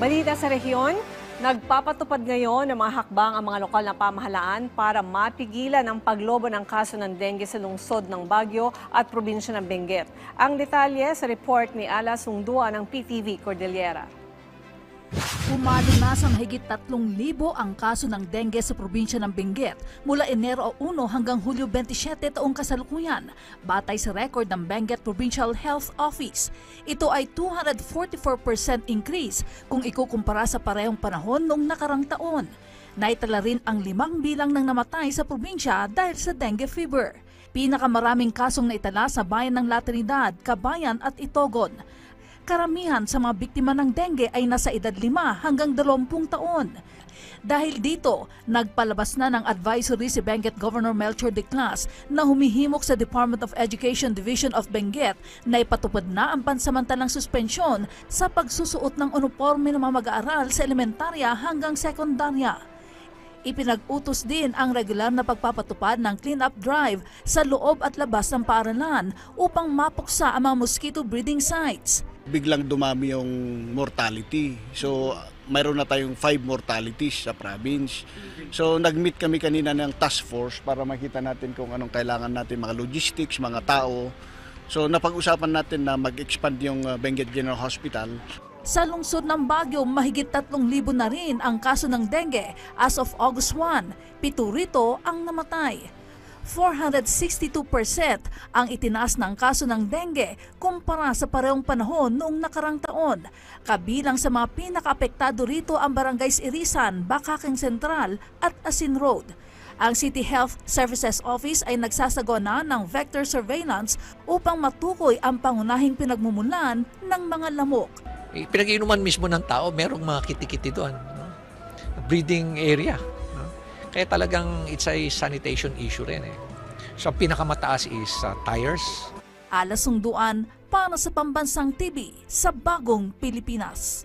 Balita sa rehiyon, nagpapatupad ngayon ng mga hakbang ang mga lokal na pamahalaan para mapigilan ang paglobo ng kaso ng dengue sa lungsod ng Baguio at probinsya ng Benguet. Ang detalye sa report ni Ala Sungdua ng PTV Cordillera. Umalo na sa mahigit 3,000 ang kaso ng dengue sa probinsya ng Benguet mula Enero 1 hanggang Hulyo 27 taong kasalukuyan, batay sa record ng Benguet Provincial Health Office. Ito ay 244% increase kung ikukumpara sa parehong panahon noong nakarang taon. Naitala rin ang 5 bilang ng namatay sa probinsya dahil sa dengue fever. Pinakamaraming kasong naitala sa bayan ng La Trinidad, Cabayan at Itogon. Karamihan sa mga biktima ng dengue ay nasa edad 5 hanggang 20 taon. Dahil dito, nagpalabas na ng advisory si Benguet Governor Melchor Declas na humihimok sa Department of Education Division of Benguet na ipatupad na ang pansamantalang suspensyon sa pagsusuot ng uniforme ng mga mag-aaral sa elementarya hanggang sekundarya. Ipinag-utos din ang regular na pagpapatupad ng clean-up drive sa loob at labas ng paaralan upang mapuksa ang mga mosquito breeding sites. Biglang dumami yung mortality. So, mayroon na tayong 5 mortalities sa province. So, nag-meet kami kanina ng task force para makita natin kung anong kailangan natin, mga logistics, mga tao. So, napag-usapan natin na mag-expand yung Benguet General Hospital. Sa lungsod ng Baguio, mahigit 3,000 na rin ang kaso ng dengue as of August 1. 7 rito ang namatay. 462% ang itinaas ng kaso ng dengue kumpara sa parehong panahon noong nakarang taon. Kabilang sa mga pinakaapektado rito ang barangays Irisan, Bakaking Sentral at Asin Road. Ang City Health Services Office ay nagsasagawa na ng vector surveillance upang matukoy ang pangunahing pinagmumulan ng mga lamok. Pinag-iinuman mismo ng tao, merong mga kitikiti doon. No? Breeding area. No? Kaya talagang it's a sanitation issue rin. So pinakamataas is tires. Ala Sungduan para sa Pambansang TV sa Bagong Pilipinas.